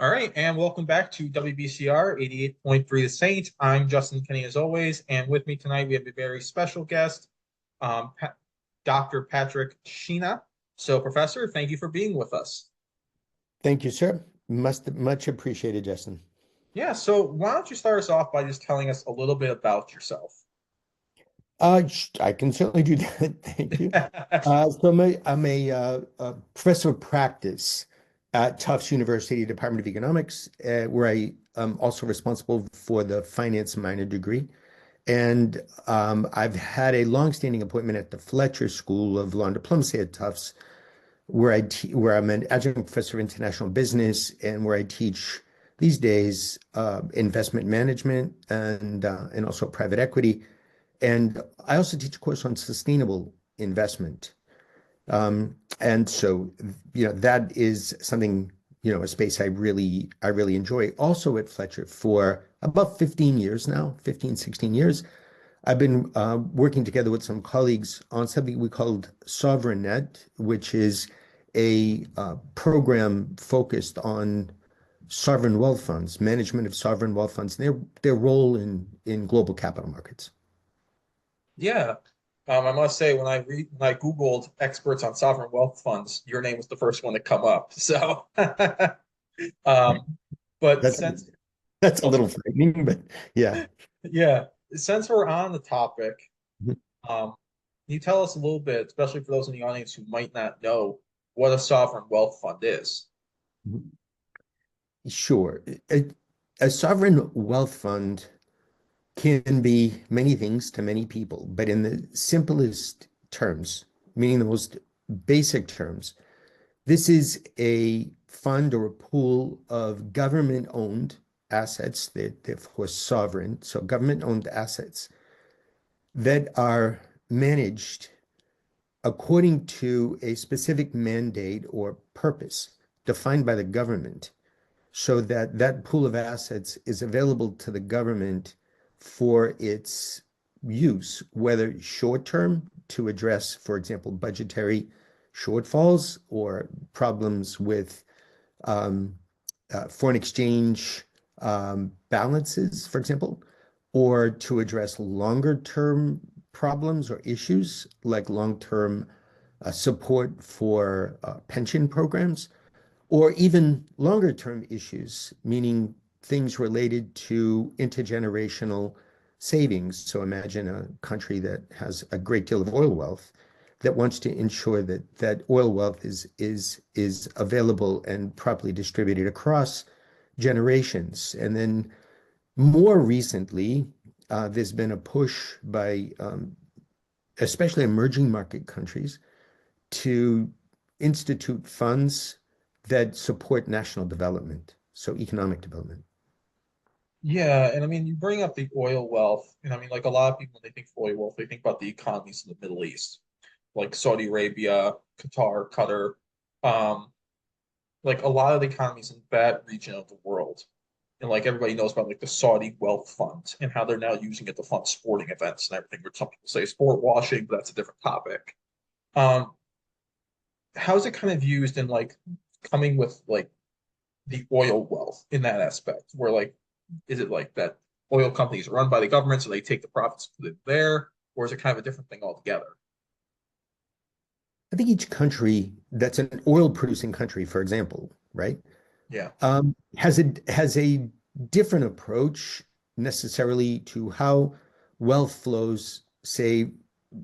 All right, and welcome back to WBCR 88.3 The Saint. I'm Justin Kenny as always, and with me tonight we have a very special guest, Pa Dr. Patrick Schena. So, Professor, thank you for being with us. Thank you, sir. Much appreciated, Justin. Yeah, so why don't you start us off by just telling us a little bit about yourself? I can certainly do that. Thank you. So I'm a professor of practice at Tufts University Department of Economics, where I am also responsible for the finance minor degree. And I've had a longstanding appointment at the Fletcher School of Law and Diplomacy at Tufts, where I'm an adjunct professor of international business and where I teach these days investment management and also private equity. And I also teach a course on sustainable investment. And so, that is something, a space I really enjoy. Also at Fletcher for about 15 years now, 15, 16 years. I've been working together with some colleagues on something we called Sovereign Net, which is a program focused on sovereign wealth funds, management of sovereign wealth funds, and their role in global capital markets. Yeah, I must say when I Googled experts on sovereign wealth funds, your name was the first one to come up. So, um, but That's since that's a little frightening, but yeah. yeah, since we're on the topic. Mhm. Can you tell us a little bit, especially for those in the audience who might not know what a sovereign wealth fund is? Sure. A sovereign wealth fund can be many things to many people, but in the simplest terms, meaning the most basic terms, this is a fund or a pool of government-owned assets that, of course, sovereign, so government-owned assets that are managed according to a specific mandate or purpose defined by the government so that that pool of assets is available to the government for its use, whether short term to address, for example, budgetary shortfalls or problems with um, foreign exchange balances, for example, or to address longer term problems or issues like long term support for pension programs or even longer term issues, meaning things related to intergenerational savings. So imagine a country that has a great deal of oil wealth that wants to ensure that that oil wealth is available and properly distributed across generations. And then more recently, there's been a push by especially emerging market countries to institute funds that support national development, so economic development. Yeah, and I mean, you bring up the oil wealth, and I mean, like a lot of people, when they think of oil wealth, they think about the economies in the Middle East, like Saudi Arabia, Qatar, Qatar, um, like a lot of the economies in that region of the world. And like everybody knows about like the Saudi wealth fund and how they're now using it to fund sporting events and everything, which some people say sport washing, but that's a different topic. Um, how is it kind of used in like coming with like the oil wealth in that aspect where like is it like that oil companies are run by the government so they take the profits and put it there, or is it kind of a different thing altogether? I think each country that's an oil producing country, for example, right, Yeah. has a different approach necessarily to how wealth flows, say,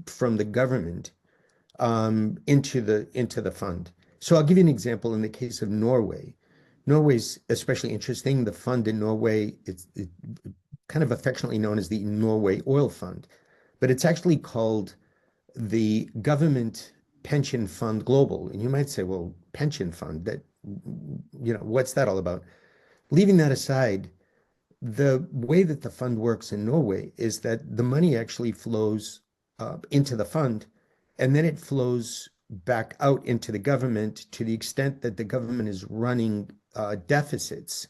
from the government into the fund. So I'll give you an example in the case of Norway. Norway's especially interesting. The fund in Norway, it's kind of affectionately known as the Norway Oil Fund, but it's actually called the Government Pension Fund Global. And you might say, well, pension fund, what's that all about? Leaving that aside, the way that the fund works in Norway is that the money actually flows into the fund and then it flows back out into the government to the extent that the government is running deficits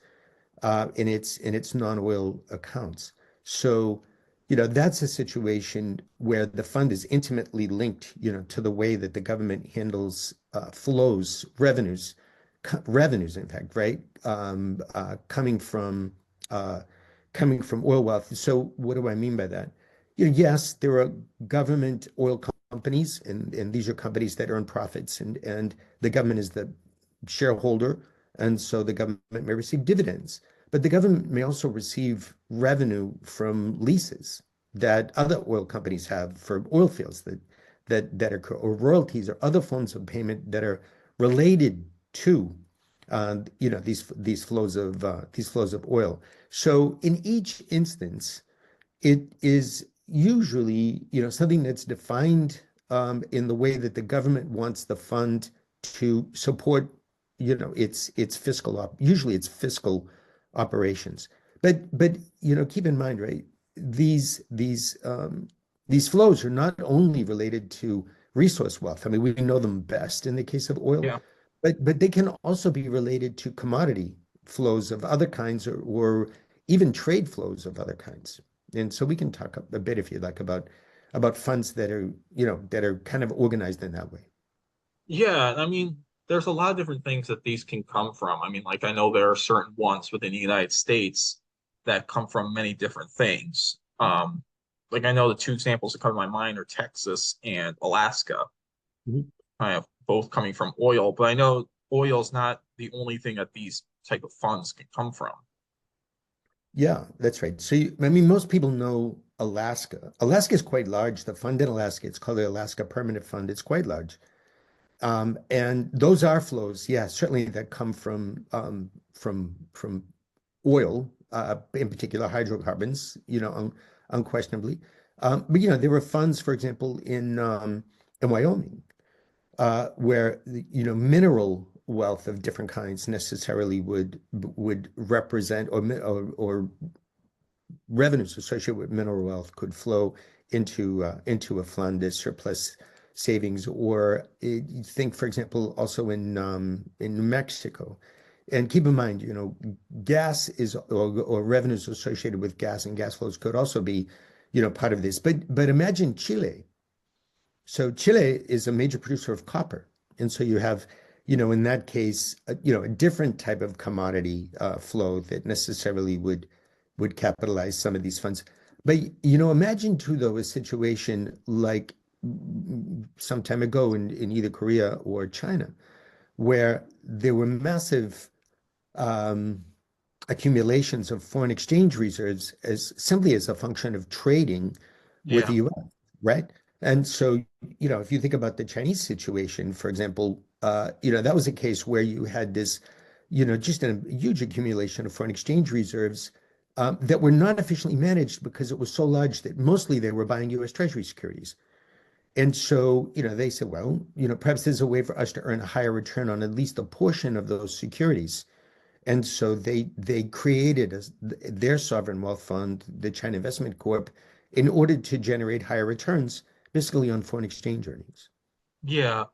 in its non-oil accounts. So, that's a situation where the fund is intimately linked, to the way that the government handles flows, revenues revenues, in fact, right? Uh, coming from oil wealth. So what do I mean by that? Yes, there are government oil companies, and these are companies that earn profits, and the government is the shareholder, and so the government may receive dividends. But the government may also receive revenue from leases that other oil companies have for oil fields that occur, or royalties or other forms of payment that are related to these flows of oil. So in each instance, it is usually, something that's defined in the way that the government wants the fund to support, its usually it's fiscal operations. But keep in mind, right? These these um, these flows are not only related to resource wealth. I mean, we know them best in the case of oil, Yeah. but they can also be related to commodity flows of other kinds, or even trade flows of other kinds. And so we can talk a bit, if you'd like, about funds that are kind of organized in that way. Yeah, I mean, there's a lot of different things that these can come from. I mean, like I know there are certain ones within the United States that come from many different things. Like I know the two examples that come to my mind are Texas and Alaska, Mhm. kind of both coming from oil, but I know oil is not the only thing that these type of funds can come from. Yeah, that's right. So, I mean, most people know Alaska. Alaska is quite large. The fund in Alaska, it's called the Alaska Permanent Fund. It's quite large. And those are flows, yeah, certainly that come from oil, in particular hydrocarbons, unquestionably. But there were funds, for example, in Wyoming, where mineral wealth of different kinds necessarily would represent, or revenues associated with mineral wealth could flow into a fund as surplus savings. Or you think, for example, also in New Mexico. And keep in mind, gas is, or revenues associated with gas and gas flows could also be, part of this. But imagine Chile. So Chile is a major producer of copper. And so you have, in that case, a different type of commodity flow that necessarily would capitalize some of these funds. But, imagine too, though, a situation like some time ago in either Korea or China, where there were massive um, accumulations of foreign exchange reserves as simply as a function of trading with Yeah. the US, right? And so, if you think about the Chinese situation, for example, that was a case where you had this, just a huge accumulation of foreign exchange reserves that were not efficiently managed because it was so large that mostly they were buying US Treasury securities. And so, they said, well, perhaps there's a way for us to earn a higher return on at least a portion of those securities. And so they created their sovereign wealth fund, the China Investment Corp, in order to generate higher returns, basically on foreign exchange earnings. Yeah.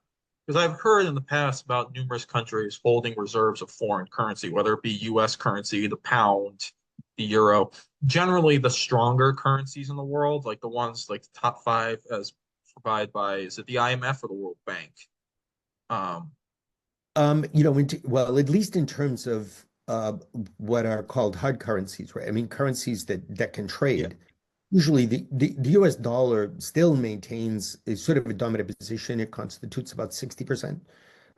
Because I've heard in the past about numerous countries holding reserves of foreign currency, whether it be US currency, the pound, the euro. Generally, the stronger currencies in the world, like the ones like the top five as provided by, is it the IMF or the World Bank? Um, Well, at least in terms of what are called hard currencies, right? I mean, currencies that can yeah, trade. Usually, the US dollar still maintains a sort of a dominant position. It constitutes about 60%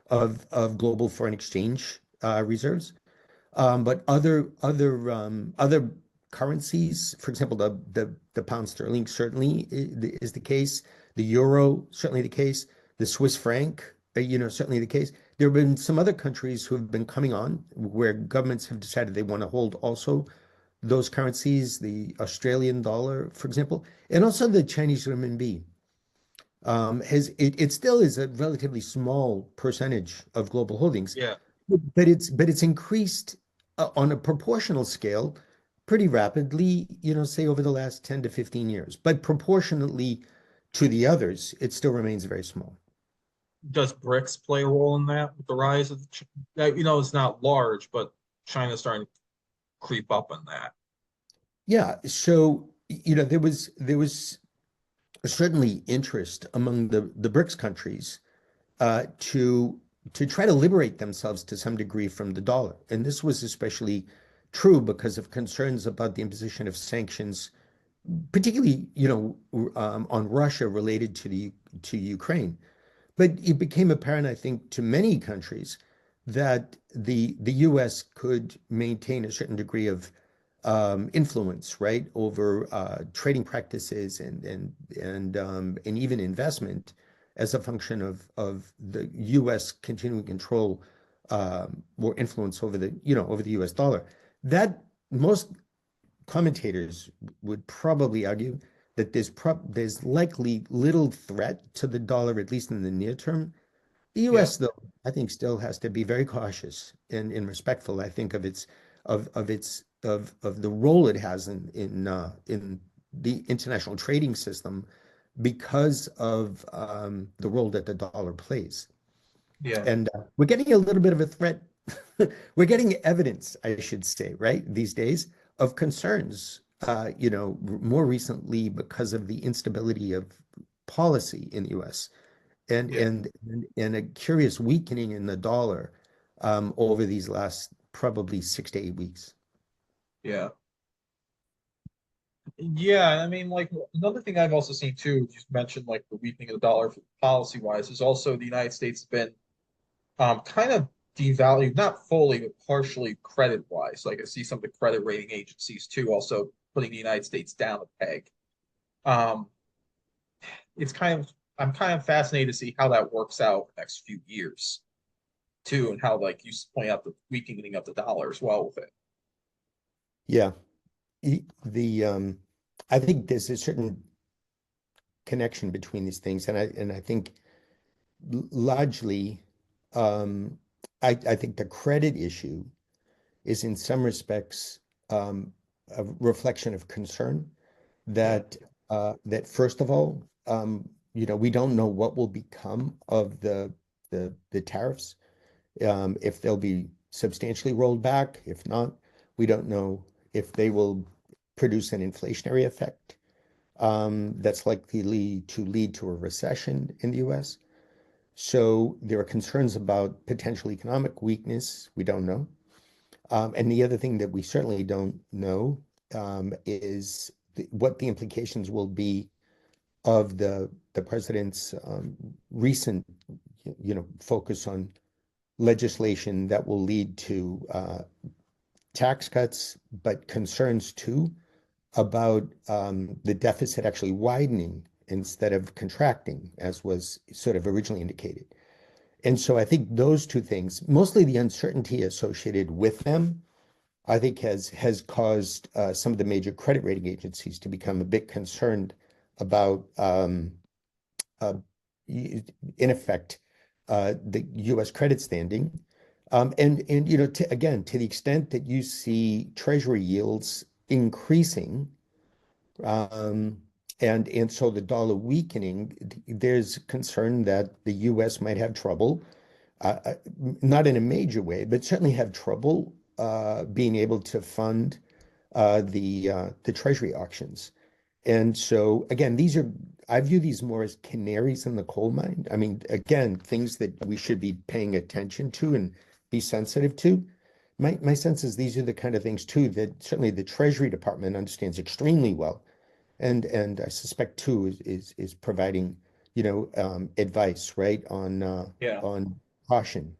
of global foreign exchange reserves. But other currencies, for example, the pound sterling certainly is the case. The euro certainly the case. The Swiss franc, certainly the case. There have been some other countries who have been coming on where governments have decided they want to hold also those currencies, the Australian dollar, for example, and also the Chinese renminbi. It still is a relatively small percentage of global holdings, yeah. but it's increased on a proportional scale pretty rapidly, say over the last 10 to 15 years. But proportionately to the others, it still remains very small. Does BRICS play a role in that with the rise of it's not large, but China's starting to creep up on that. Yeah, so there was certainly interest among the BRICS countries to to try to liberate themselves to some degree from the dollar. And this was especially true because of concerns about the imposition of sanctions, particularly, on Russia related to Ukraine. But it became apparent, I think, to many countries that the U.S. could maintain a certain degree of influence, right, over trading practices and even investment as a function of the U.S. continuing control or influence over the U.S. dollar. That most commentators would probably argue that there's likely little threat to the dollar, at least in the near term. The Yeah, U.S., though, I think still has to be very cautious and respectful, I think, of the role it has in the international trading system because of the role that the dollar plays. yeah, And we're getting a little bit of a threat. We're getting evidence, I should say, right, these days of concerns, more recently because of the instability of policy in the US and yeah, and and a curious weakening in the dollar over these last probably 6 to 8 weeks. yeah. Yeah, I mean, like another thing I've also seen too, you mentioned like the weakening of the dollar policy wise, is also the United States has been kind of devalued, not fully, but partially credit wise. Like I see some of the credit rating agencies too, also putting the United States down a peg. Um, it's kind of I'm kind of fascinated to see how that works out the next few years too, and how like you point out the weakening of the dollar as well with it. Yeah, the I think there's a certain connection between these things, and I think largely, um, I think the credit issue is in some respects a reflection of concern Yeah, that first of all, we don't know what will become of the tariffs, if they'll be substantially rolled back. If not, we don't know if they will produce an inflationary effect that's likely to lead to a recession in the US. So there are concerns about potential economic weakness. We don't know. And the other thing that we certainly don't know is what the implications will be of the president's recent, focus on legislation that will lead to tax cuts, but concerns too about the deficit actually widening instead of contracting, as was sort of originally indicated. And so I think those two things, mostly the uncertainty associated with them, I think has caused some of the major credit rating agencies to become a bit concerned about, uh, in effect, the U.S. credit standing. And again, to the extent that you see Treasury yields increasing, um, and so the dollar weakening, there's concern that the U.S. might have trouble, not in a major way, but certainly have trouble being able to fund the Treasury auctions. And so again, I view these more as canaries in the coal mine. I mean, again, things that we should be paying attention to and be sensitive to. My sense is these are the kind of things too that certainly the Treasury Department understands extremely well, and I suspect too is providing, advice, right, yeah, on caution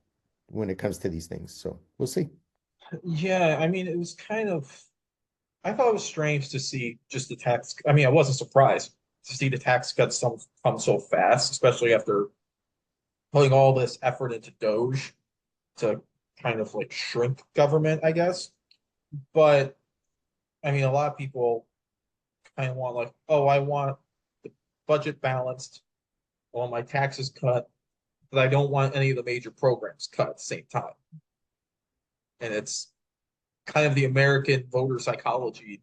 when it comes to these things. So we'll see. yeah. I mean, it was kind of I thought it was strange to see just the tax. I mean, I wasn't surprised to see the tax cuts come so fast, especially after putting all this effort into Doge to kind of like shrink government, I guess. But I mean, a lot of people kind of want like, oh, I want the budget balanced, I want my taxes cut, but I don't want any of the major programs cut at the same time. And it's kind of the American voter psychology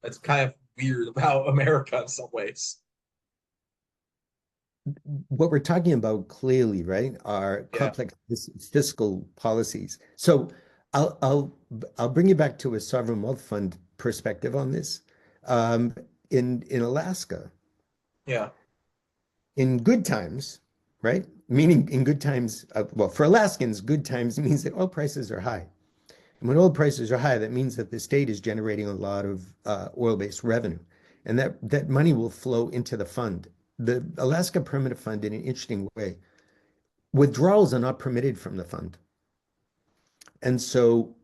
that's kind of weird about America in some ways. What we're talking about clearly, right, are Yeah, complex fiscal policies. So I'll I'll I'll bring you back to a sovereign wealth fund perspective on this. In Alaska, yeah, in good times, right? Meaning in good times, well, for Alaskans, good times means that oil prices are high. And when oil prices are high, that means that the state is generating a lot of oil-based revenue, and that money will flow into the fund. The Alaska Permanent Fund, in an interesting way, withdrawals are not permitted from the fund, and so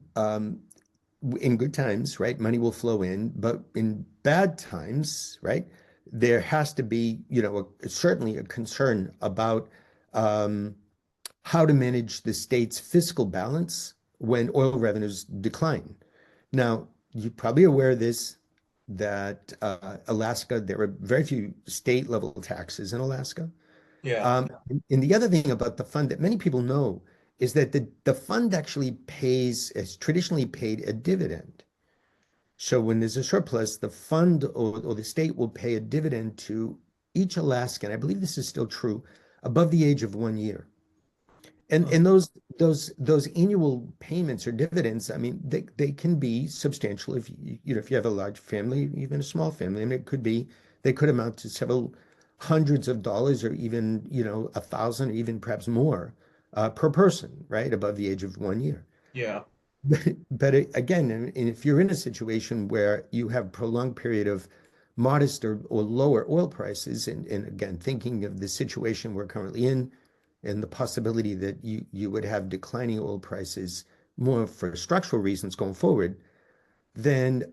in good times, right, money will flow in, but in bad times, right, there has to be, certainly a concern about um, how to manage the state's fiscal balance when oil revenues decline. Now, you're probably aware of this, that Alaska, there are very few state level taxes in Alaska. Yeah. And the other thing about the fund that many people know is that the fund actually has traditionally paid a dividend. So when there's a surplus, the fund or the state will pay a dividend to each Alaskan. I believe this is still true, above the age of 1 year. And Huh. and those annual payments or dividends, I mean, they can be substantial if if you have a large family, even a small family. I mean, they could amount to several hundreds of dollars or even, 1,000 or even perhaps more per person, right? Above the age of 1 year. Yeah. But again, and if you're in a situation where you have prolonged period of modest or lower oil prices, and again, thinking of the situation we're currently in, and the possibility that you would have declining oil prices more for structural reasons going forward, then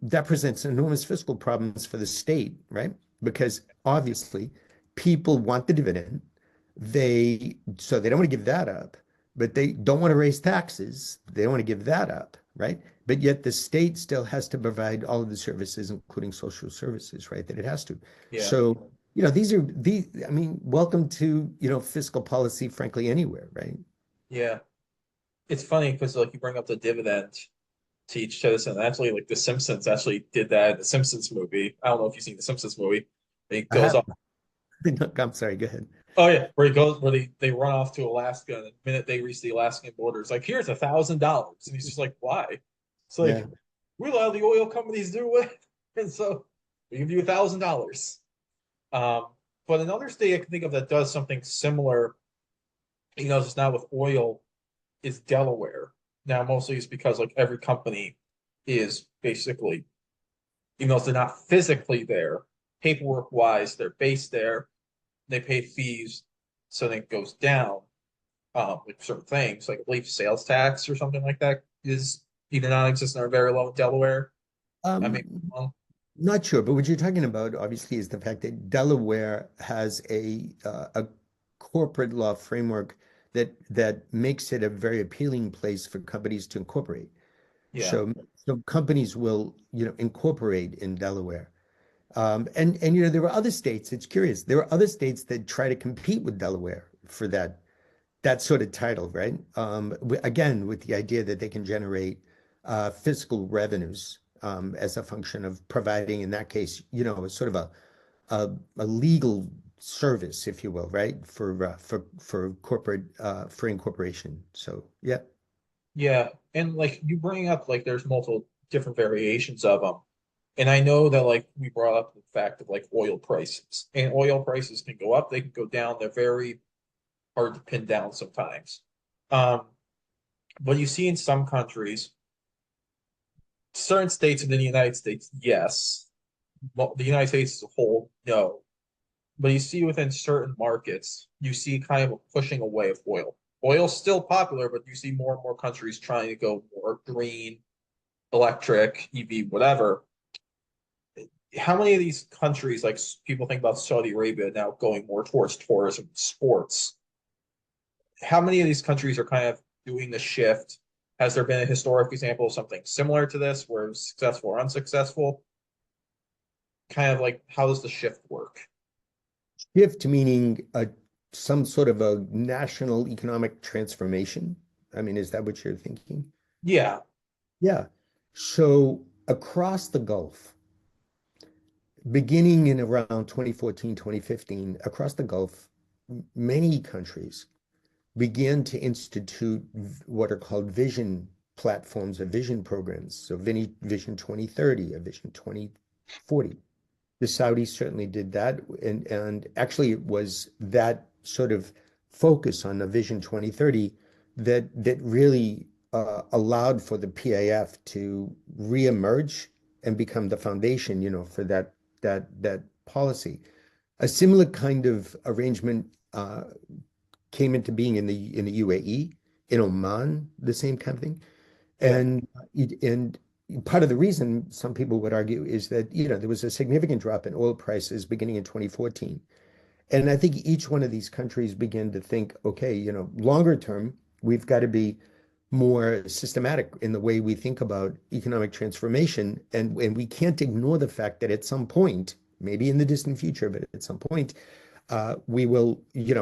that presents enormous fiscal problems for the state, right? Because obviously people want the dividend. They don't want to give that up, but they don't want to raise taxes. They don't want to give that up, right? But yet the state still has to provide all of the services, including social services, right? That it has to. Yeah. So, I mean, welcome to, fiscal policy, frankly, anywhere, right? Yeah. It's funny because like you bring up the dividend to each citizen. Actually, like The Simpsons actually did that in the Simpsons movie. I don't know if you've seen the Simpsons movie. He I goes have, off. I'm sorry, go ahead. Oh yeah, where they run off to Alaska, and the minute they reach the Alaskan border, it's like here's $1,000, and he's just like, why? It's Yeah. like we allow the oil companies to do it, and so we give you $1,000. Um, but another state I can think of that does something similar, it's not with oil, is Delaware. Now, mostly it's because like every company is basically, even though they're not physically there, paperwork wise, they're based there. They pay fees, so then it goes down. Like certain things, like I believe sales tax or something like that is either non-existent or very low in Delaware. I may be Um, wrong. Not sure, but what you're talking about obviously is the fact that Delaware has a corporate law framework that makes it a very appealing place for companies to incorporate. Yeah, So companies will, incorporate in Delaware. And there are other states, it's curious, there are other states that try to compete with Delaware for that sort of title, right? Again, with the idea that they can generate fiscal revenues as a function of providing, in that case, a sort of a legal service, if you will, right, for corporate for incorporation. So yeah. yeah, and like you bring up like there's multiple different variations of them, and I know that like we brought up the fact of like oil prices, and oil prices can go up, they can go down. They're very hard to pin down sometimes. Um, but you see in some countries, certain states within the United States, yes. Well, the United States as a whole, no. But you see within certain markets, you see kind of a pushing away of oil. Oil's still popular, but you see more and more countries trying to go more green, electric, EV, whatever. How many of these countries, like people think about Saudi Arabia now going more towards tourism, sports, how many of these countries are kind of doing the shift? Has there been a historic example of something similar to this where it was successful or unsuccessful? Kind of like how does the shift work? Shift meaning some sort of a national economic transformation. I mean, is that what you're thinking? Yeah, Yeah. So across the Gulf, beginning in around 2014, 2015, across the Gulf, many countries began to institute what are called vision platforms or vision programs. So Vision 2030, a Vision 2040. The Saudis certainly did that, and actually it was that sort of focus on the Vision 2030 that really allowed for the PAF to reemerge and become the foundation, for that policy. A similar kind of arrangement came into being in the UAE, in Oman, the same kind of thing. Yeah, And part of the reason some people would argue is that, there was a significant drop in oil prices beginning in 2014. And I think each one of these countries began to think, okay, longer term, we've got to be more systematic in the way we think about economic transformation. And we can't ignore the fact that at some point, maybe in the distant future, but at some point, we will,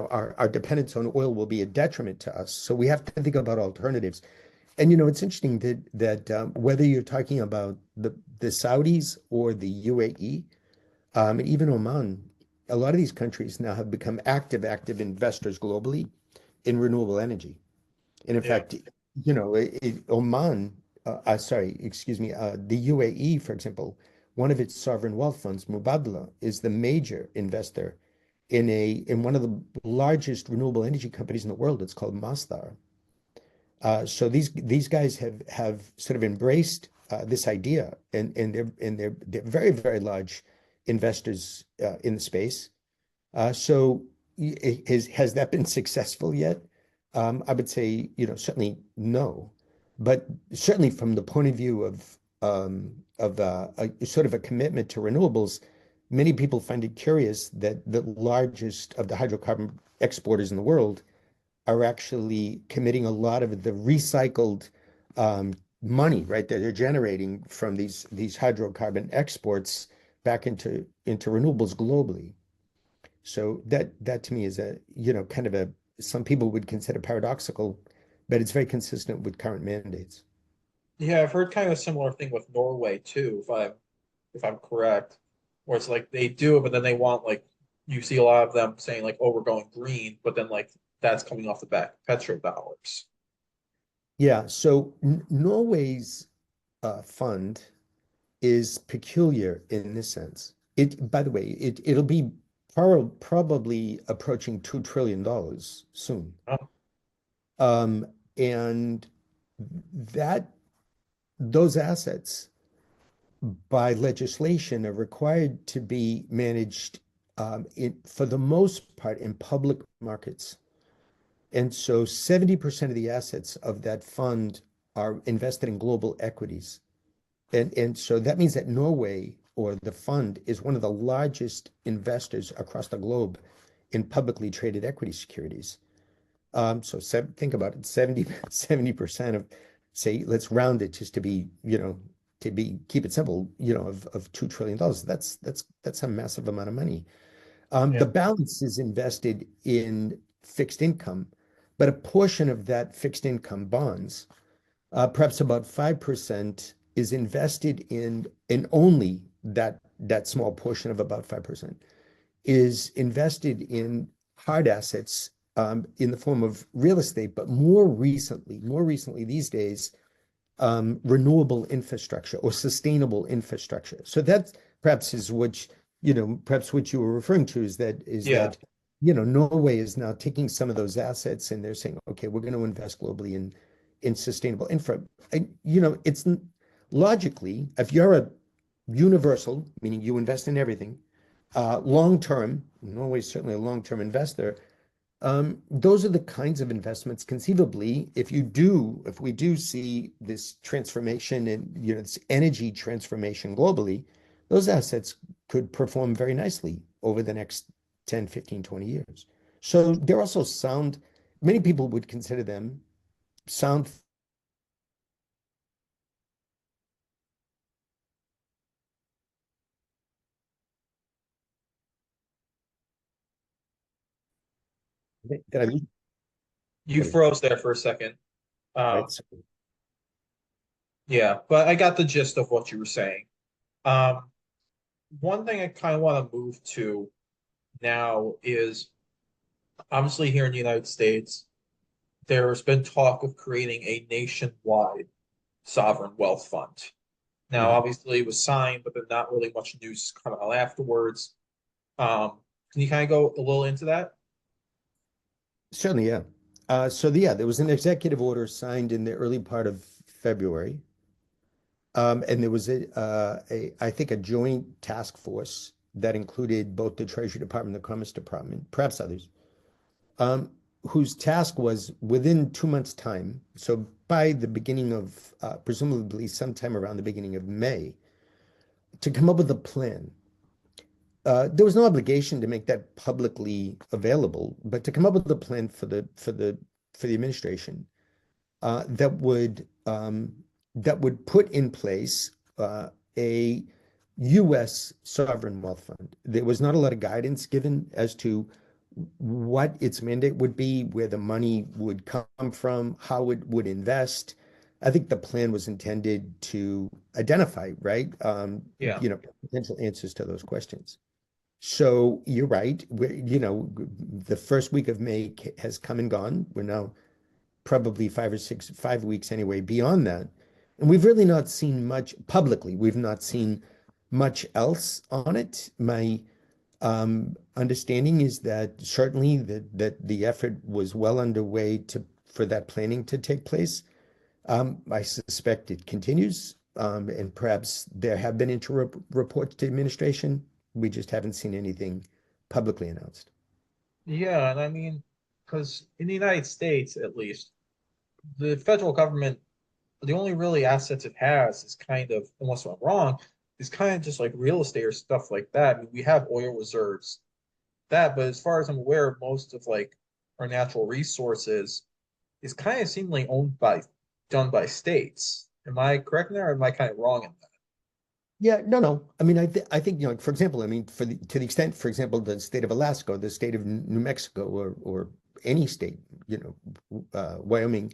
our dependence on oil will be a detriment to us. So we have to think about alternatives. And it's interesting that whether you're talking about the Saudis or the UAE, and even Oman, a lot of these countries now have become active investors globally in renewable energy. And in yeah, fact, Oman, sorry, excuse me, the UAE, for example, one of its sovereign wealth funds, Mubadala, is the major investor in one of the largest renewable energy companies in the world. It's called Masdar. So these guys have sort of embraced this idea, and they're very, very large investors in the space. So has that been successful yet? I would say, certainly no, but certainly from the point of view of a sort of a commitment to renewables, many people find it curious that the largest of the hydrocarbon exporters in the world are actually committing a lot of the recycled um, money, right, that they're generating from these hydrocarbon exports back into renewables globally. So that to me is kind of some people would consider paradoxical, but it's very consistent with current mandates. yeah. I've heard kind of a similar thing with Norway too, if I'm correct, where it's like they do it, but then they want like you see a lot of them saying like, "Oh, we're going green," but then like that's coming off the back of petrodollars. Yeah, so Norway's fund is peculiar in this sense. By the way, it'll be probably approaching $2 trillion soon. Oh, Um, and that those assets by legislation are required to be managed for the most part in public markets. And so 70% of the assets of that fund are invested in global equities. And so that means that Norway or the fund is one of the largest investors across the globe in publicly traded equity securities. So think about it, 70% of, say, let's round it just to be, keep it simple, of $2 trillion. That's a massive amount of money. The yeah, balance is invested in fixed income, but a portion of that fixed income bonds, perhaps about 5%, is invested in only that small portion of about 5% is invested in hard assets in the form of real estate, but more recently these days, renewable infrastructure or sustainable infrastructure. So that perhaps is perhaps what you were referring to is yeah, that, Norway is now taking some of those assets and they're saying, okay, we're going to invest globally in sustainable infra. It's logically, if you're a universal, meaning you invest in everything, long term, Norway is certainly a long-term investor. Those are the kinds of investments conceivably, if we do see this transformation and this energy transformation globally, those assets could perform very nicely over the next 10, 15, 20 years. So they're also sound, many people would consider them sound. Did I lose? you froze there for a second. Right. Um, So yeah, but I got the gist of what you were saying. Um, One thing I kind of want to move to now is obviously here in the United States, there's been talk of creating a nationwide sovereign wealth fund. Now, Mhm. obviously, it was signed, but then not really much news come out afterwards. Um, can you kind of go a little into that? Certainly, yeah. Yeah, there was an executive order signed in the early part of February. And there was I think, a joint task force that included both the Treasury Department and the Commerce Department, perhaps others, um, whose task was within 2 months' time, so by the beginning of, presumably sometime around the beginning of May, to come up with a plan. There was no obligation to make that publicly available, but to come up with a plan for the administration that would put in place a U.S. sovereign wealth fund. There was not a lot of guidance given as to what its mandate would be, where the money would come from, how it would invest. I think the plan was intended to identify, right, Yeah, potential answers to those questions. So you're right. The first week of May has come and gone. We're now probably 5 weeks anyway, beyond that. And we've really not seen much publicly. We've not seen much else on it. My understanding is that certainly that the effort was well underway for that planning to take place. I suspect it continues, and perhaps there have been reports to administration. We just haven't seen anything publicly announced. yeah, and I mean, because in the United States, at least, the federal government, the only really assets it has is kind of, unless I'm wrong, is kind of just like real estate or stuff like that. I mean, we have oil reserves, that, but as far as I'm aware, most of like our natural resources is kind of seemingly owned by, done by states. Am I correct in there, or am I kind of wrong in that? Yeah, no, no. I mean, I think, for example, I mean, to the extent, for example, the state of Alaska, the state of New Mexico, or any state, Wyoming,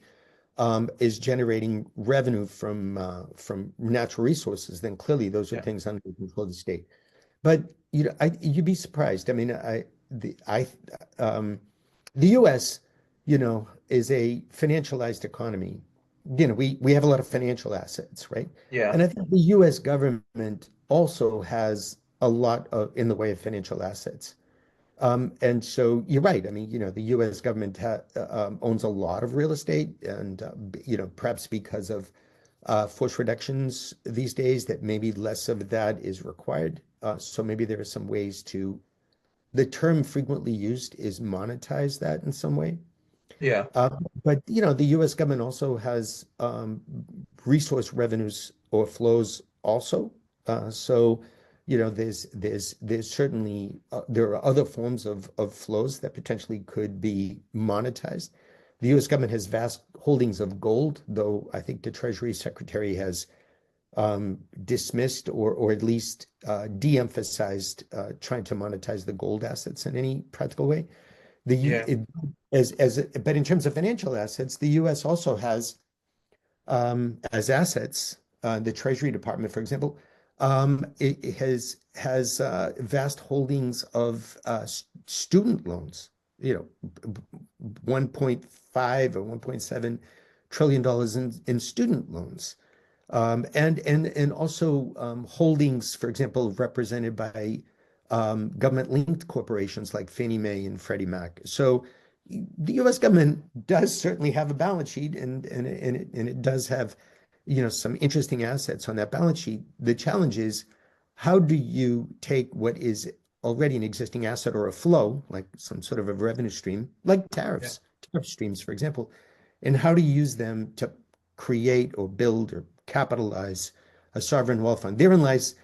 is generating revenue from natural resources, then clearly those are Yeah, things under the control of the state. But you'd be surprised. I mean, um, the U.S., is a financialized economy. We have a lot of financial assets, right? yeah, And I think the U.S. government also has a lot in the way of financial assets. And so you're right. I mean, the U.S. government owns a lot of real estate, and perhaps because of force reductions these days, that maybe less of that is required. So maybe there are some ways to. The term frequently used is monetize that in some way. yeah, Uh, but the U.S. government also has resource revenues or flows also. So there's certainly there are other forms of flows that potentially could be monetized. The U.S. government has vast holdings of gold, though I think the Treasury Secretary has dismissed or at least de-emphasized trying to monetize the gold assets in any practical way. The U- yeah, it, but in terms of financial assets, the U.S. also has as assets, the Treasury Department, for example, it has vast holdings of student loans. 1.5 or 1.7 trillion dollars in student loans. And also holdings, for example, represented by government-linked corporations like Fannie Mae and Freddie Mac. So the U.S. government does certainly have a balance sheet, and it does have, some interesting assets on that balance sheet. The challenge is, how do you take what is already an existing asset or a flow, like some sort of a revenue stream, like yeah, tariff streams, for example, and how to use them to create or build or capitalize a sovereign wealth fund? Therein lies,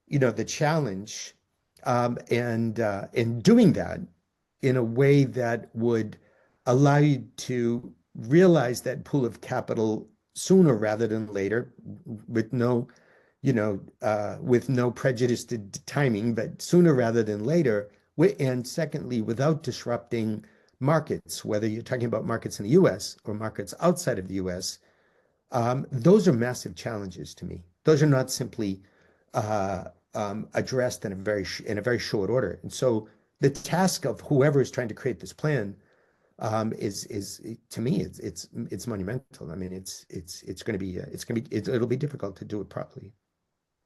the challenge, and in doing that in a way that would allow you to realize that pool of capital sooner rather than later, with no, with no prejudice to timing, but sooner rather than later. And secondly, without disrupting markets, whether you're talking about markets in the US or markets outside of the US. Those are massive challenges to me. Those are not simply addressed in a very short order. And so the task of whoever is trying to create this plan is to me, it's monumental. I mean, it's going to be it'll be difficult to do it properly.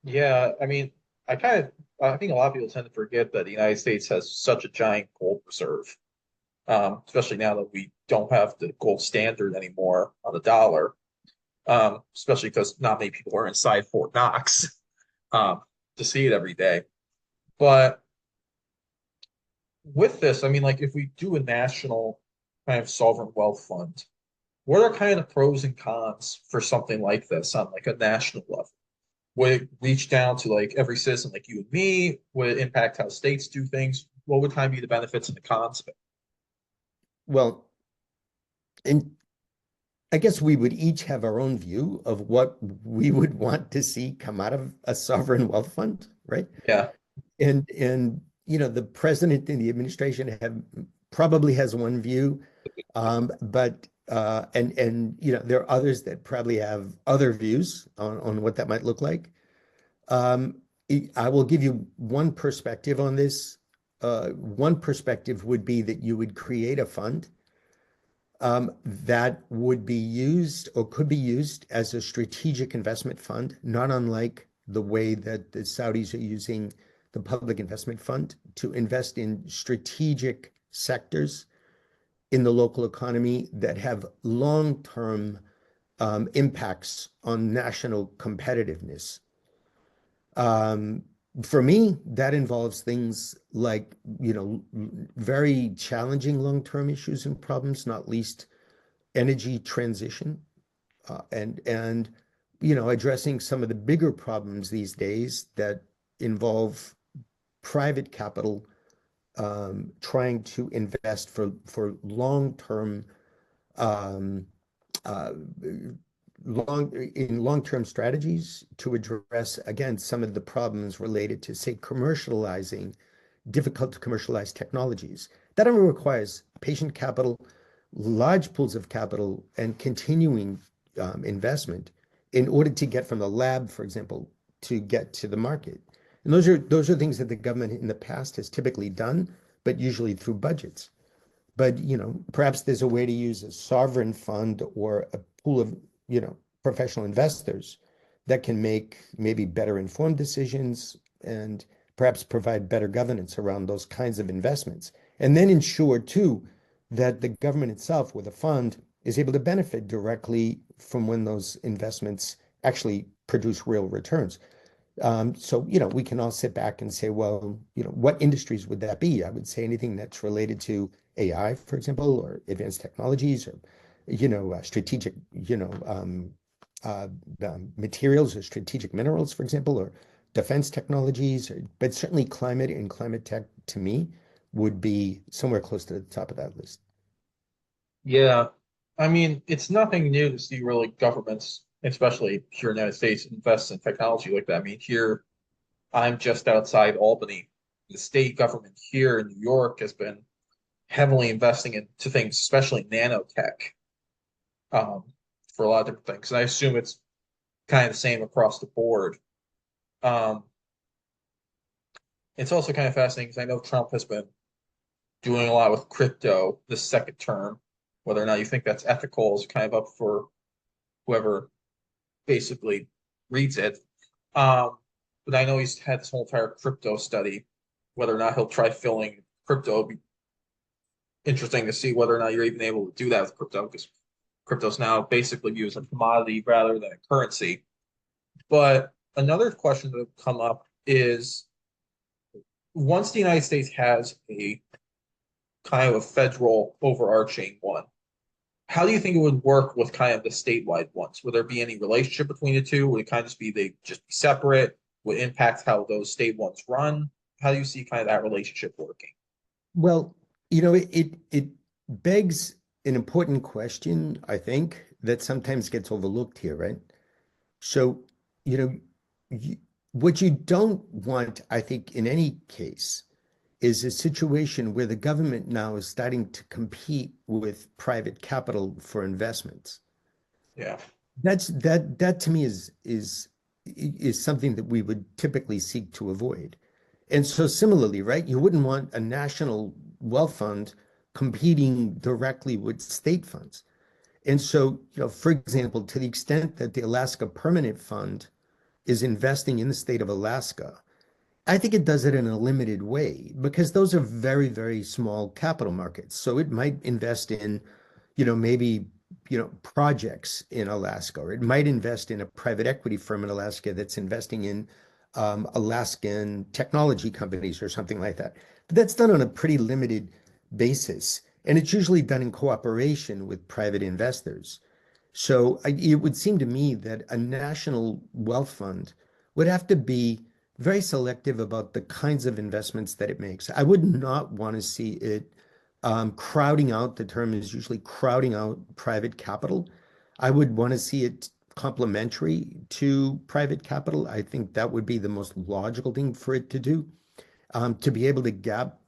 Yeah, I mean, I think a lot of people tend to forget that the United States has such a giant gold reserve, especially now that we don't have the gold standard anymore on the dollar, especially because not many people are inside Fort Knox um, to see it every day. But with this, I mean, like if we do a national kind of sovereign wealth fund, what are kind of the pros and cons for something like this on like a national level? Would it reach down to like every citizen like you and me? Would it impact how states do things? What would kind of be the benefits and the cons of it? Well, and I guess we would each have our own view of what we would want to see come out of a sovereign wealth fund, right? Yeah. And the president and the administration have probably has one view, but and there are others that probably have other views on what that might look like. I will give you one perspective on this. One perspective would be that you would create a fund that would be used or could be used as a strategic investment fund, not unlike the way that the Saudis are using the public investment fund to invest in strategic sectors in the local economy that have long-term impacts on national competitiveness. Um, for me, that involves things like, very challenging long-term issues and problems, not least energy transition, and addressing some of the bigger problems these days that involve private capital trying to invest for long-term um, uh, long-term strategies to address again some of the problems related to, say, commercializing difficult to commercialize technologies. That only requires patient capital, large pools of capital, and continuing investment in order to get from the lab, for example, to get to the market. And those are things that the government in the past has typically done, but usually through budgets. But perhaps there's a way to use a sovereign fund or a pool of professional investors that can make maybe better informed decisions and perhaps provide better governance around those kinds of investments. And then ensure too that the government itself with a fund is able to benefit directly from when those investments actually produce real returns. So, we can all sit back and say, well, what industries would that be? I would say anything that's related to AI, for example, or advanced technologies, or, strategic, uh, materials or strategic minerals, for example, or defense technologies, but certainly climate and climate tech to me would be somewhere close to the top of that list. Yeah. I mean, it's nothing new to see really governments, especially here in the United States, invest in technology like that. I mean, here I'm just outside Albany. The state government here in New York has been heavily investing into things, especially nanotech, um, for a lot of different things. And I assume it's kind of the same across the board. Um, it's also kind of fascinating because I know Trump has been doing a lot with crypto this second term. Whether or not you think that's ethical is kind of up for whoever basically reads it. Um, but I know he's had this whole entire crypto study. Whether or not he'll try filling crypto would be interesting to see whether or not you're even able to do that with crypto because crypto's now basically used as a commodity rather than a currency. But another question that would come up is once the United States has a kind of a federal overarching one, how do you think it would work with kind of the statewide ones? Would there be any relationship between the two? Would it kind of just be they just be separate? Would it impact how those state ones run? How do you see kind of that relationship working? Well, it begs an important question, I think, that sometimes gets overlooked here, right? So, you know, you, what you don't want, I think, in any case, is a situation where the government now is starting to compete with private capital for investments. Yeah. That to me is something that we would typically seek to avoid. And so similarly, right, you wouldn't want a national wealth fund competing directly with state funds. And so, for example, to the extent that the Alaska Permanent Fund is investing in the state of Alaska, I think it does it in a limited way because those are very, very small capital markets. So it might invest in, maybe, projects in Alaska, or it might invest in a private equity firm in Alaska that's investing in Alaskan technology companies or something like that. But that's done on a pretty limited basis. And it's usually done in cooperation with private investors. So it would seem to me that a national wealth fund would have to be very selective about the kinds of investments that it makes. I would not want to see it crowding out, the term is usually crowding out private capital. I would want to see it complementary to private capital. I think that would be the most logical thing for it to do, to be able to gap,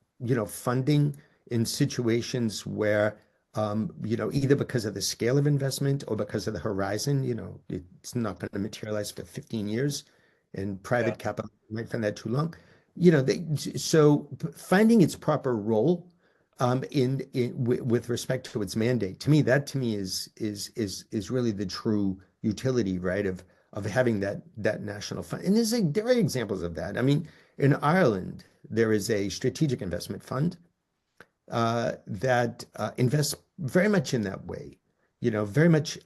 funding in situations where, either because of the scale of investment or because of the horizon, it's not going to materialize for 15 years, and Yeah. private capital might find that too long. So finding its proper role with respect to its mandate, that to me is really the true utility, right, of having that national fund. And there are examples of that. I mean, in Ireland, there is a strategic investment fund that invests very much in that way, very much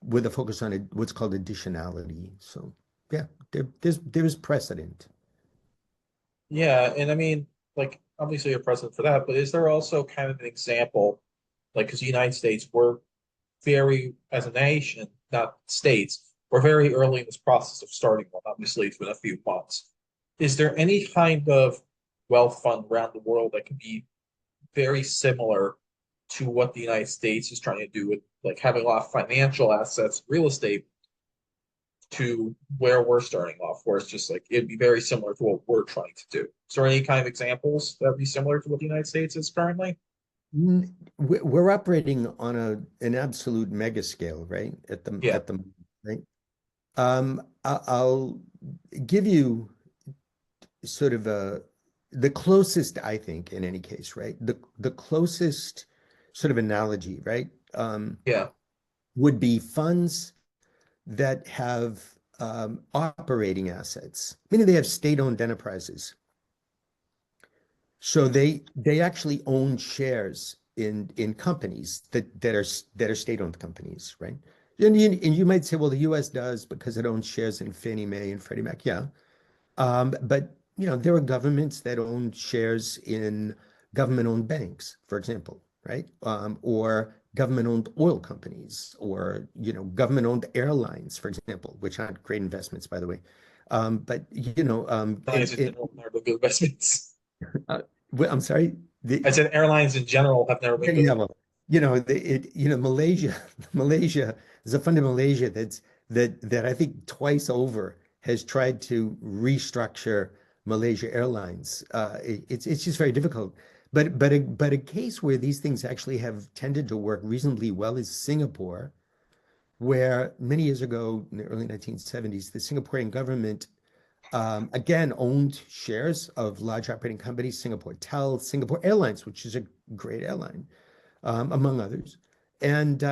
with a focus on what's called additionality. So, yeah, there is precedent. Yeah, and I mean, like obviously a precedent for that, but is there also kind of an example, like because the United States were very, as a nation, not states, we're very early in this process of starting one. Obviously, it's been a few months. Is there any kind of wealth fund around the world that can be very similar to what the United States is trying to do with like having a lot of financial assets, real estate, to where we're starting off, where it's just like it'd be very similar to what we're trying to do. Is there any kind of examples that would be similar to what the United States is currently? We're operating on an absolute mega scale, right? At the Yeah, at the right. I'll give you sort of the closest, I think, in any case, right? The closest sort of analogy, right? yeah. Would be funds that have operating assets, meaning they have state-owned enterprises. So they actually own shares in companies that are state-owned companies, right? And you might say, well, the U.S. does because it owns shares in Fannie Mae and Freddie Mac. Yeah. But there are governments that own shares in government-owned banks, for example, right? Or government-owned oil companies, or government-owned airlines, for example, which aren't great investments, by the way. But Airlines in general have never been good investments. uh, I'm sorry. I said airlines in general have never been Yeah, good. yeah, well, Malaysia, Malaysia, there's a fund in Malaysia that I think twice over has tried to restructure Malaysia Airlines. It's just very difficult. But a case where these things actually have tended to work reasonably well is Singapore, where many years ago, in the early 1970s, the Singaporean government again owned shares of large operating companies, Singapore Tel, Singapore Airlines, which is a great airline, among others, and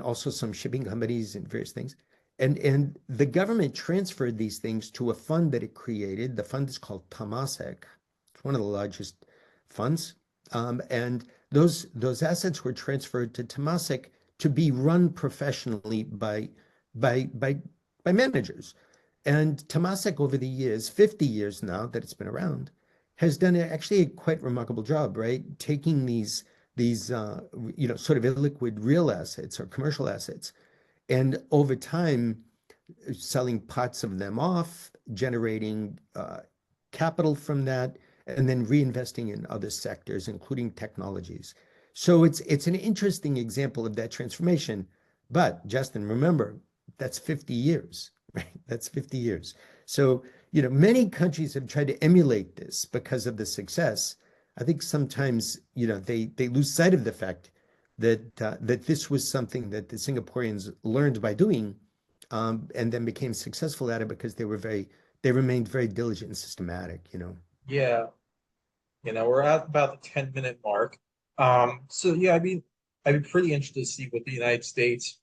also some shipping companies and various things. And the government transferred these things to a fund that it created. The fund is called Temasek. It's one of the largest funds. And those assets were transferred to Temasek to be run professionally by by by managers. And Temasek over the years, 50 years now that it's been around, has done actually a quite remarkable job, right? Taking these sort of illiquid real assets or commercial assets, and over time selling parts of them off, generating capital from that, and then reinvesting in other sectors, including technologies. So it's an interesting example of that transformation. But Justin, remember, that's 50 years, right? That's 50 years. So, many countries have tried to emulate this because of the success. I think sometimes, they lose sight of the fact that this was something that the Singaporeans learned by doing, and then became successful at it because they remained very diligent and systematic. Yeah, we're at about the 10-minute mark. So yeah, I mean, I'd be pretty interested to see what the United States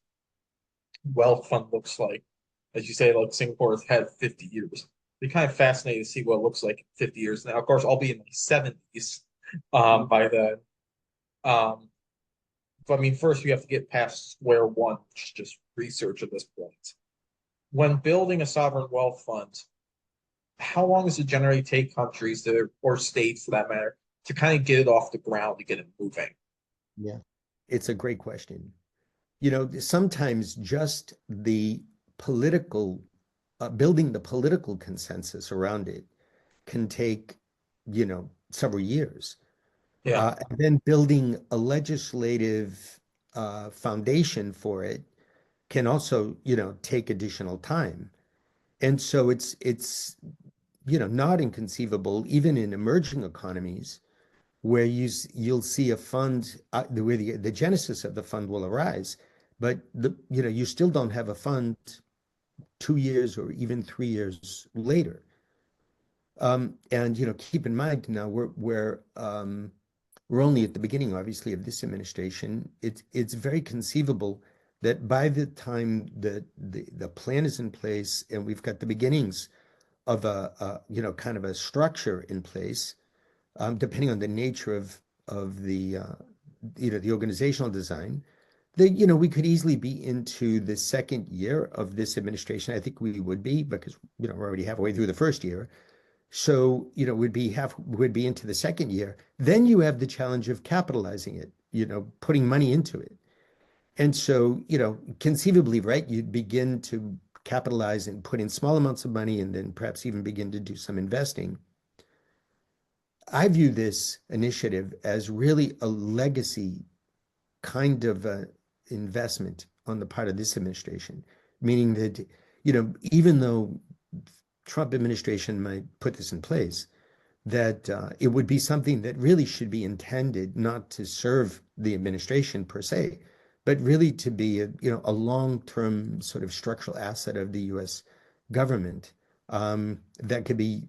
wealth fund looks like. as you say, like Singapore has had 50 years. Be kind of fascinating to see what it looks like in 50 years. Now, of course, I'll be in my 70s by then. Um, but I mean, first you have to get past square one, which is just research at this point. When building a sovereign wealth fund, how long does it generally take countries to, or states for that matter, to kind of get it off the ground to get it moving? Yeah. It's a great question. You know, sometimes just the political, building the political consensus around it can take, several years. Yeah, And then building a legislative foundation for it can also, take additional time. And so it's, not inconceivable, even in emerging economies, where you'll see a fund, where the genesis of the fund will arise, but you still don't have a fund 2 years or even 3 years later. And keep in mind now we're only at the beginning, obviously, of this administration. It's very conceivable that by the time that the plan is in place and we've got the beginnings of kind of a structure in place, depending on the nature of the organizational design, that we could easily be into the second year of this administration. I think we would be because we're already halfway through the first year. So, would be into the second year. Then you have the challenge of capitalizing it, putting money into it. And so, conceivably, right, you'd begin to capitalize and put in small amounts of money and then perhaps even begin to do some investing. I view this initiative as really a legacy kind of investment on the part of this administration, meaning that, even though Trump administration might put this in place, that it would be something that really should be intended not to serve the administration per se, but really to be a long-term sort of structural asset of the U.S. government, that could be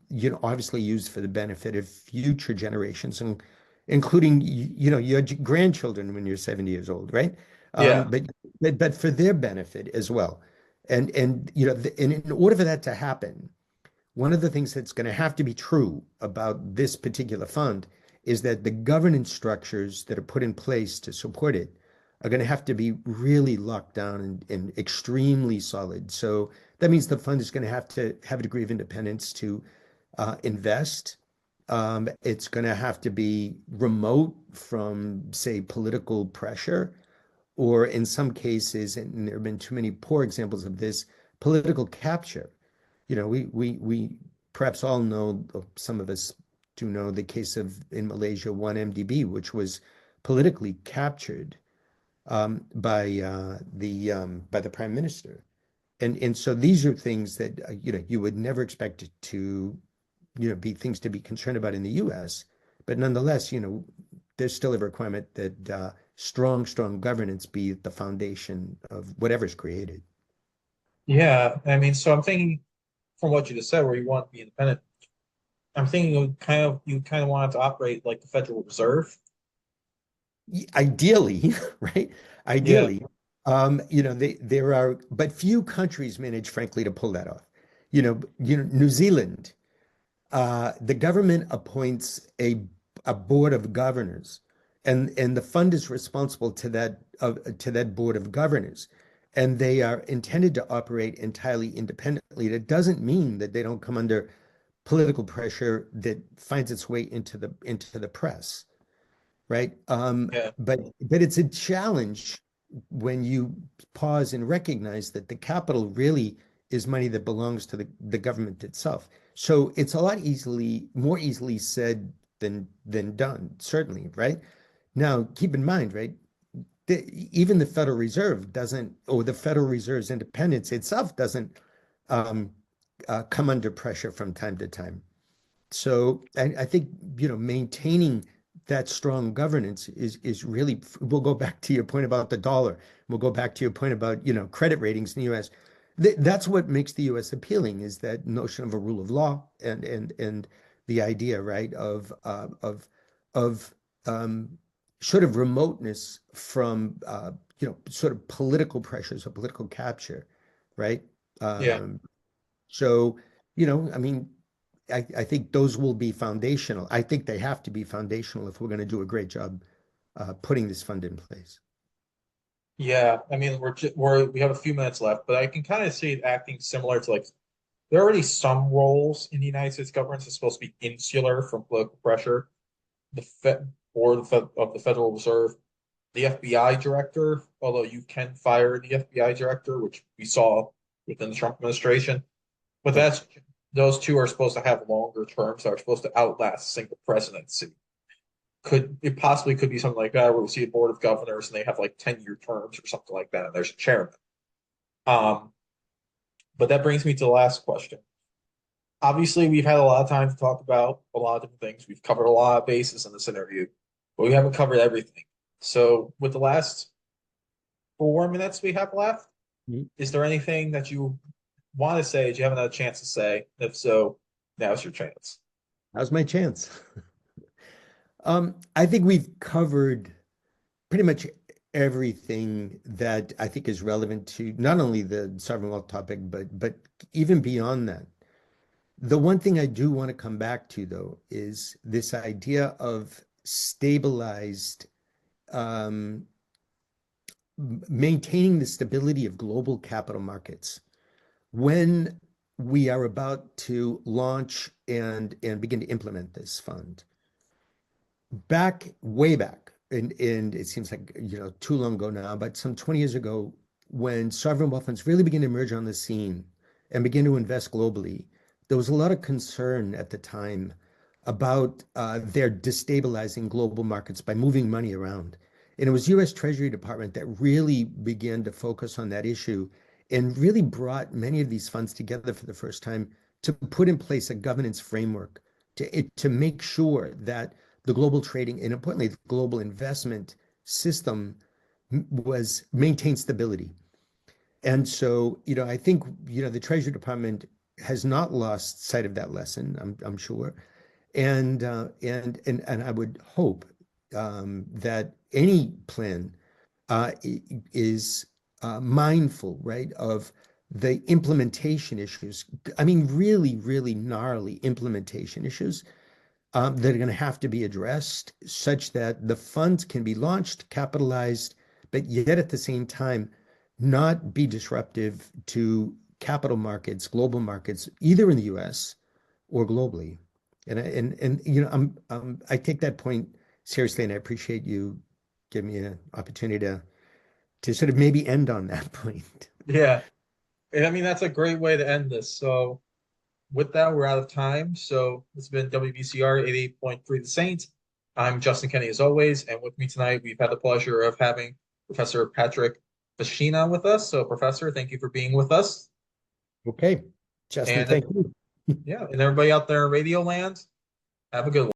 obviously used for the benefit of future generations, and including your grandchildren when you're 70 years old, right? Um, yeah, but but for their benefit as well. And in order for that to happen, one of the things that's going to have to be true about this particular fund is that the governance structures that are put in place to support it are going to have to be really locked down and extremely solid. So that means the fund is going to have a degree of independence to invest. It's going to have to be remote from, say, political pressure, or in some cases, and there have been too many poor examples of this, political capture. We perhaps all know, some of us do know the case of in Malaysia, 1MDB, which was politically captured by the prime minister. And so these are things that you would never expect to be things to be concerned about in the U.S. But nonetheless, there's still a requirement that strong governance be at the foundation of whatever's created. yeah. I mean, so I'm thinking from what you just said, where you want to be independent. I'm thinking you kind of want it to operate like the Federal Reserve. Ideally, right? Yeah, Ideally, there are, but few countries manage, frankly, to pull that off. New Zealand, the government appoints a board of governors, and the fund is responsible to that board of governors, and they are intended to operate entirely independently. That doesn't mean that they don't come under political pressure that finds its way into the press, right? yeah, But it's a challenge when you pause and recognize that the capital really is money that belongs to the government itself. So it's a lot more easily said than done, certainly, right? Now, keep in mind, right? Even the Federal Reserve doesn't, or the Federal Reserve's independence itself doesn't um, come under pressure from time to time. So I think, maintaining that strong governance is really, we'll go back to your point about the dollar. We'll go back to your point about, credit ratings in the US. That's what makes the US appealing, is that notion of a rule of law, and the idea, right, of um, sort of remoteness from sort of political pressures or political capture, right? Yeah. Um, so, I mean, I think those will be foundational. I think they have to be foundational if we're going to do a great job putting this fund in place. Yeah. I mean, we have a few minutes left, but I can kind of see it acting similar to like there are already some roles in the United States government that's supposed to be insular from political pressure. The Fed Board of the Federal Reserve, the FBI director, although you can fire the FBI director, which we saw within the Trump administration. But Right. that's those two are supposed to have longer terms that are supposed to outlast a single presidency. Could be something like that where we see a board of governors and they have like 10-year terms or something like that, and there's a chairman. Um, but that brings me to the last question. Obviously, we've had a lot of time to talk about a lot of different things. We've covered a lot of bases in this interview, but we haven't covered everything. So, with the last 4 minutes we have left, Mhm. is there anything that you want to say that you haven't had a chance to say? If so, now's your chance. How's my chance? I think we've covered pretty much everything that I think is relevant to not only the sovereign wealth topic, but even beyond that. The one thing I do want to come back to, though, is this idea of stabilized, um, maintaining the stability of global capital markets. When we are about to launch and begin to implement this fund, way back, and it seems like too long ago now, but some 20 years ago, when sovereign wealth funds really began to emerge on the scene and begin to invest globally, there was a lot of concern at the time about their destabilizing global markets by moving money around. And it was U.S. Treasury Department that really began to focus on that issue and really brought many of these funds together for the first time to put in place a governance framework to make sure that the global trading and importantly, the global investment system was maintained stability. And so, I think, the Treasury Department has not lost sight of that lesson, I'm sure. And I would hope that any plan is mindful, right, of the implementation issues. I mean, really, really gnarly implementation issues that are going to have to be addressed such that the funds can be launched, capitalized, but yet at the same time not be disruptive to capital markets, global markets, either in the US or globally. And I take that point seriously, and I appreciate you giving me an opportunity to sort of maybe end on that point. Yeah. And I mean, that's a great way to end this. So, with that, we're out of time. So, it's been WBCR 88.3 The Saints. I'm Justin Kenny, as always. And with me tonight, we've had the pleasure of having Professor Patrick Schena with us. So, Professor, thank you for being with us. Okay, Justin, And thank you. yeah, and everybody out there in Radio Land, have a good one.